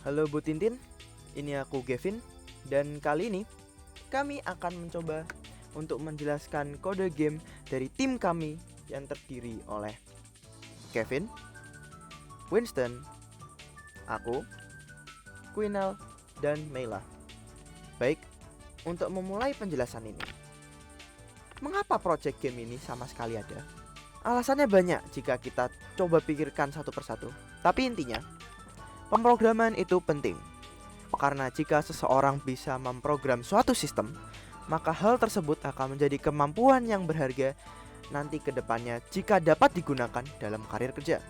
Halo Bu Tintin, ini aku Gavin. Dan kali ini kami akan mencoba untuk menjelaskan kode game dari tim kami yang terdiri oleh Kevin, Winston, aku, Quinel, dan Meila. Baik, untuk memulai penjelasan ini, mengapa project game ini sama sekali ada? Alasannya banyak jika kita coba pikirkan satu persatu. Tapi intinya, pemrograman itu penting. Karena jika seseorang bisa memprogram suatu sistem, maka hal tersebut akan menjadi kemampuan yang berharga nanti ke depannya jika dapat digunakan dalam karir kerja.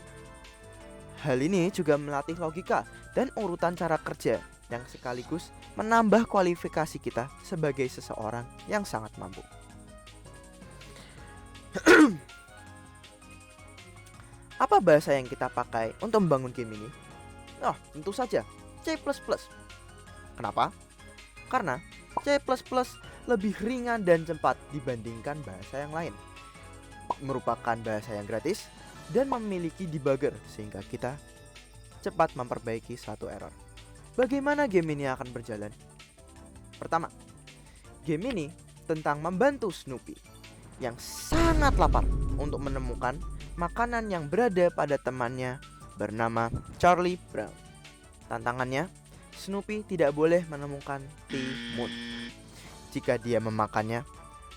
Hal ini juga melatih logika dan urutan cara kerja yang sekaligus menambah kualifikasi kita sebagai seseorang yang sangat mampu. Apa bahasa yang kita pakai untuk membangun game ini? Oh, tentu saja C++. Kenapa? Karena C++ lebih ringan dan cepat dibandingkan bahasa yang lain. Merupakan bahasa yang gratis dan memiliki debugger sehingga kita cepat memperbaiki suatu error. Bagaimana game ini akan berjalan? Pertama, game ini tentang membantu Snoopy yang sangat lapar untuk menemukan makanan yang berada pada temannya bernama Charlie Brown. Tantangannya, Snoopy tidak boleh menemukan timun. Jika dia memakannya,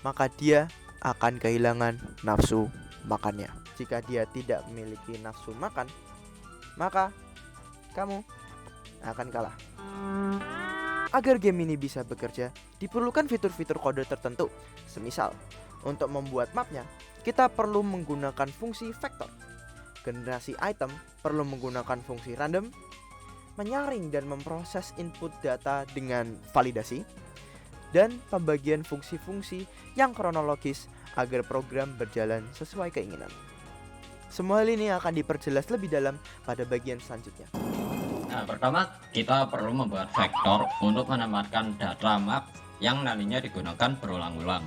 maka dia akan kehilangan nafsu makannya. Jika dia tidak memiliki nafsu makan, maka kamu akan kalah. Agar game ini bisa bekerja, diperlukan fitur-fitur kode tertentu. Semisal, untuk membuat mapnya, kita perlu menggunakan fungsi vektor. Generasi item perlu menggunakan fungsi random. Menyaring dan memproses input data dengan validasi. Dan pembagian fungsi-fungsi yang kronologis agar program berjalan sesuai keinginan. Semua hal ini akan diperjelas lebih dalam pada bagian selanjutnya. Nah, pertama kita perlu membuat vektor untuk menempatkan data map yang nantinya digunakan berulang-ulang.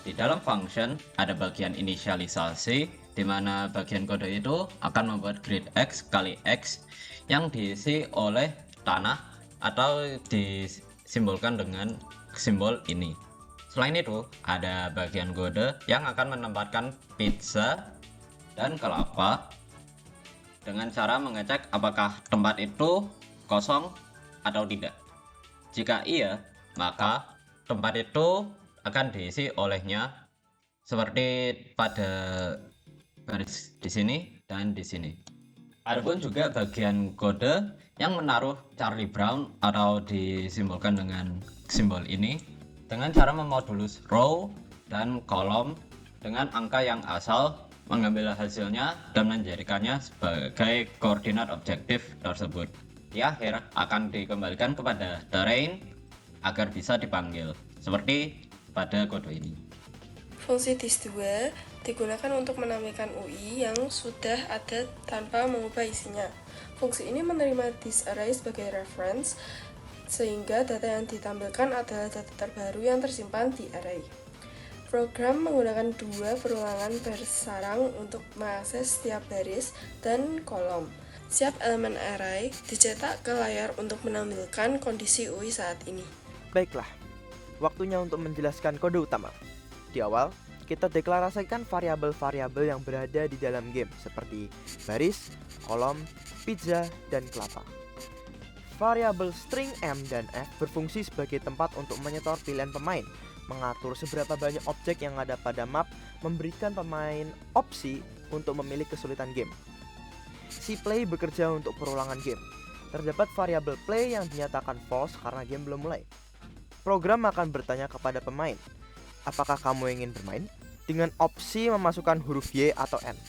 Di dalam function ada bagian inisialisasi, di mana bagian kode itu akan membuat grid X kali X yang diisi oleh tanah atau disimbolkan dengan simbol ini. Selain itu, ada bagian kode yang akan menempatkan pizza dan kelapa dengan cara mengecek apakah tempat itu kosong atau tidak. Jika iya, maka tempat itu akan diisi olehnya seperti pada garis di sini dan di sini. Adapun juga bagian kode yang menaruh Charlie Brown atau disimbolkan dengan simbol ini dengan cara memodulus row dan kolom dengan angka yang asal, mengambil hasilnya dan menjadikannya sebagai koordinat objektif tersebut. Di akhir akan dikembalikan kepada terrain agar bisa dipanggil seperti pada kode ini. Fungsi dis2 digunakan untuk menampilkan UI yang sudah ada tanpa mengubah isinya. Fungsi ini menerima disarray sebagai reference, sehingga data yang ditampilkan adalah data terbaru yang tersimpan di array. Program menggunakan dua perulangan bersarang untuk mengakses setiap baris dan kolom. Setiap elemen array dicetak ke layar untuk menampilkan kondisi UI saat ini. Baiklah, waktunya untuk menjelaskan kode utama. Di awal, kita deklarasikan variabel-variabel yang berada di dalam game seperti baris, kolom, pizza, dan kelapa. Variabel string M dan F berfungsi sebagai tempat untuk menyetor pilihan pemain, mengatur seberapa banyak objek yang ada pada map, memberikan pemain opsi untuk memilih kesulitan game. Si play bekerja untuk perulangan game. Terdapat variabel play yang dinyatakan false karena game belum mulai. Program akan bertanya kepada pemain, apakah kamu ingin bermain? Dengan opsi memasukkan huruf Y atau N.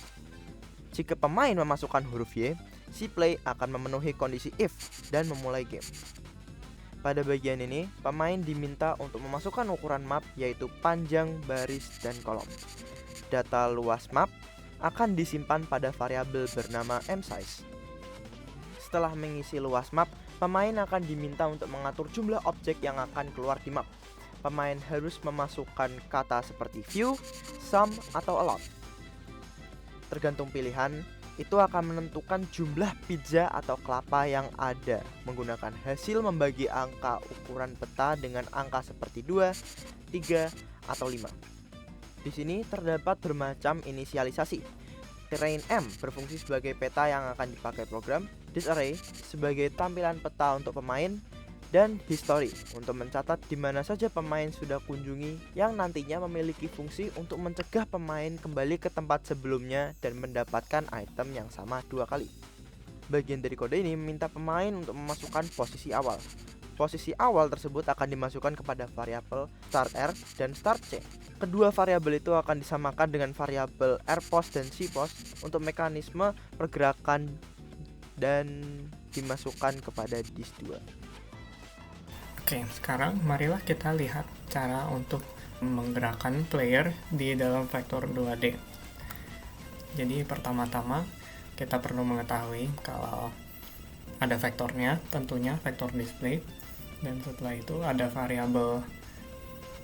Jika pemain memasukkan huruf Y, si play akan memenuhi kondisi if dan memulai game. Pada bagian ini, pemain diminta untuk memasukkan ukuran map yaitu panjang, baris, dan kolom. Data luas map akan disimpan pada variabel bernama msize. Setelah mengisi luas map, pemain akan diminta untuk mengatur jumlah objek yang akan keluar di map. Pemain harus memasukkan kata seperti few, some, atau a lot. Tergantung pilihan, itu akan menentukan jumlah pizza atau kelapa yang ada menggunakan hasil membagi angka ukuran peta dengan angka seperti 2, 3, atau 5. Di sini terdapat bermacam inisialisasi. Terrain M berfungsi sebagai peta yang akan dipakai program, disarray sebagai tampilan peta untuk pemain, dan history untuk mencatat di mana saja pemain sudah kunjungi, yang nantinya memiliki fungsi untuk mencegah pemain kembali ke tempat sebelumnya dan mendapatkan item yang sama 2 kali. Bagian dari kode ini meminta pemain untuk memasukkan posisi awal. Posisi awal tersebut akan dimasukkan kepada variabel start R dan start C. Kedua variabel itu akan disamakan dengan variabel rpos dan cpos untuk mekanisme pergerakan dan dimasukkan kepada disk 2. Oke, sekarang marilah kita lihat cara untuk menggerakkan player di dalam vektor 2D. Jadi pertama-tama kita perlu mengetahui kalau ada vektornya, tentunya vektor display, dan setelah itu ada variabel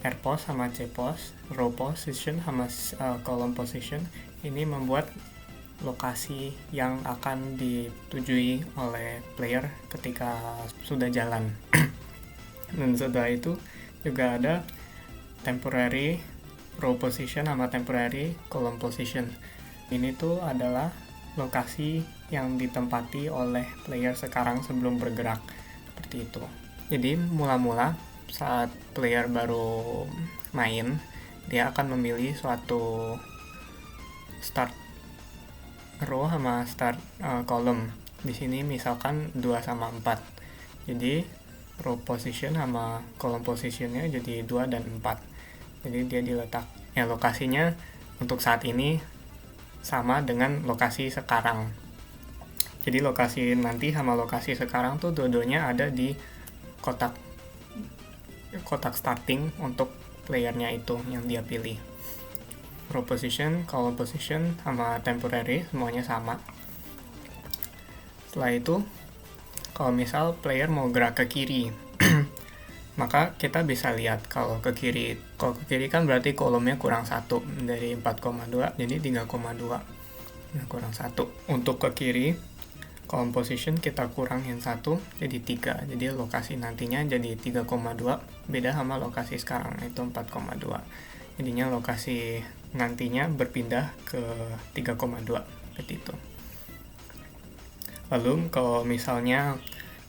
rpos sama cpos, row position sama column position. Ini membuat lokasi yang akan ditujui oleh player ketika sudah jalan. Dan setelah itu juga ada temporary row position sama temporary column position. Ini tuh adalah lokasi yang ditempati oleh player sekarang sebelum bergerak, seperti itu. Jadi mula-mula saat player baru main, dia akan memilih suatu start row sama start column. Di sini misalkan 2 sama 4. Jadi row position sama column positionnya jadi 2 dan 4. Jadi dia diletak lokasinya untuk saat ini sama dengan lokasi sekarang. Jadi lokasi nanti sama lokasi sekarang tuh dua-duanya ada di kotak starting untuk playernya itu yang dia pilih. Row position, column position sama temporary semuanya sama. Setelah itu kalau misal player mau gerak ke kiri, maka kita bisa lihat kalau ke kiri kan berarti kolomnya kurang 1, dari 4,2 jadi 3,2. Nah, kurang 1. Untuk ke kiri, column position kita kurangin 1 jadi 3. Jadi lokasi nantinya jadi 3,2, beda sama lokasi sekarang itu 4,2. Jadinya lokasi nantinya berpindah ke 3,2 seperti itu. Lalu kalau misalnya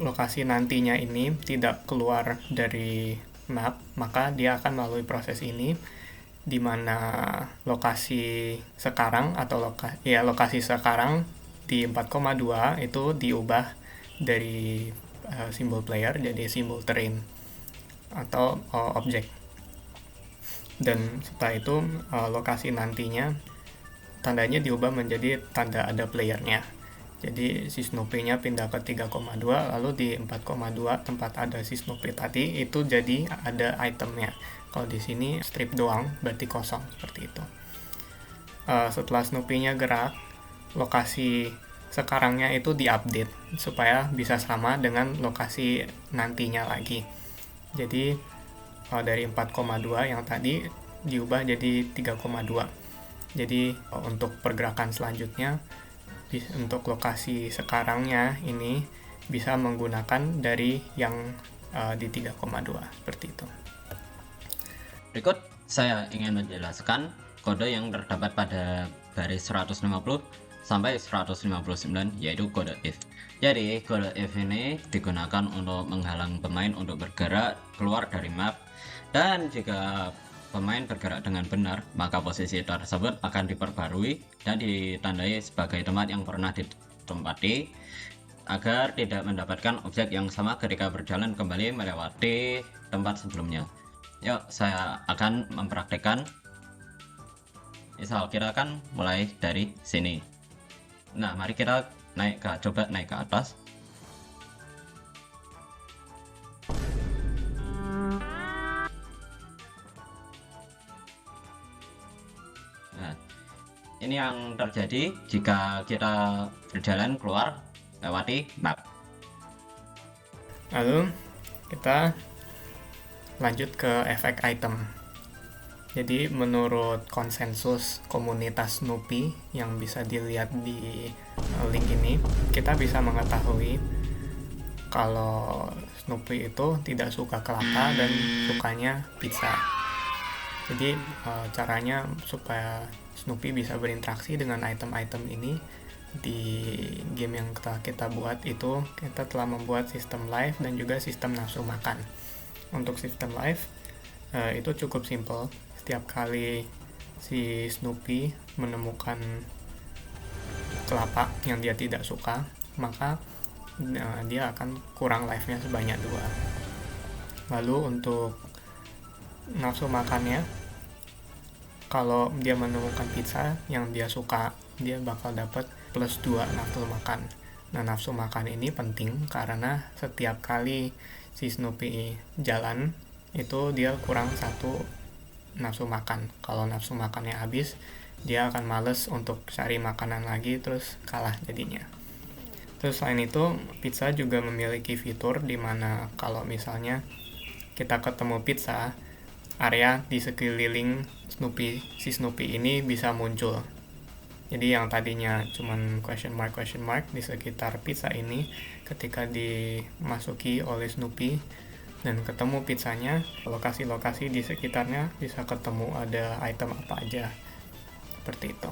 lokasi nantinya ini tidak keluar dari map, maka dia akan melalui proses ini di mana lokasi sekarang atau lokasi sekarang di 4,2 itu diubah dari simbol player jadi simbol terrain atau objek. Dan setelah itu lokasi nantinya tandanya diubah menjadi tanda ada playernya. Jadi si Snoopy-nya pindah ke 3,2, lalu di 4,2 tempat ada si Snoopy tadi itu jadi ada itemnya. Kalau di sini strip doang berarti kosong, seperti itu. Setelah Snoopy-nya gerak, lokasi sekarangnya itu diupdate supaya bisa sama dengan lokasi nantinya lagi. Jadi dari 4,2 yang tadi diubah jadi 3,2. Jadi untuk pergerakan selanjutnya untuk lokasi sekarangnya ini bisa menggunakan dari yang di 3,2 seperti itu. Berikut saya ingin menjelaskan kode yang terdapat pada baris 150 sampai 159 yaitu kode if. Jadi kode if ini digunakan untuk menghalang pemain untuk bergerak keluar dari map, dan jika pemain bergerak dengan benar, maka posisi tersebut akan diperbarui dan ditandai sebagai tempat yang pernah ditempati agar tidak mendapatkan objek yang sama ketika berjalan kembali melewati tempat sebelumnya. Yuk, saya akan mempraktikkan. Misal kita akan mulai dari sini. Nah, mari kita coba naik ke atas. Ini yang terjadi jika kita berjalan keluar lewati map. Lalu kita lanjut ke efek item. Jadi menurut konsensus komunitas Snoopy yang bisa dilihat di link ini, kita bisa mengetahui kalau Snoopy itu tidak suka kelapa dan sukanya pizza. Jadi caranya supaya Snoopy bisa berinteraksi dengan item-item ini di game yang kita buat itu, kita telah membuat sistem life dan juga sistem nafsu makan. Untuk sistem life itu cukup simple. Setiap kali si Snoopy menemukan kelapa yang dia tidak suka, maka dia akan kurang life-nya sebanyak 2. Lalu untuk nafsu makannya, kalau dia menemukan pizza yang dia suka, dia bakal dapat plus 2 nafsu makan. Nah, nafsu makan ini penting karena setiap kali si Snoopy jalan, itu dia kurang 1 nafsu makan. Kalau nafsu makannya habis, dia akan males untuk cari makanan lagi, terus kalah jadinya. Terus selain itu, pizza juga memiliki fitur di mana kalau misalnya kita ketemu pizza, area di sekeliling si Snoopy ini bisa muncul. Jadi yang tadinya cuman question mark di sekitar pizza ini, ketika dimasuki oleh Snoopy dan ketemu pizzanya, lokasi-lokasi di sekitarnya bisa ketemu ada item apa aja, seperti itu.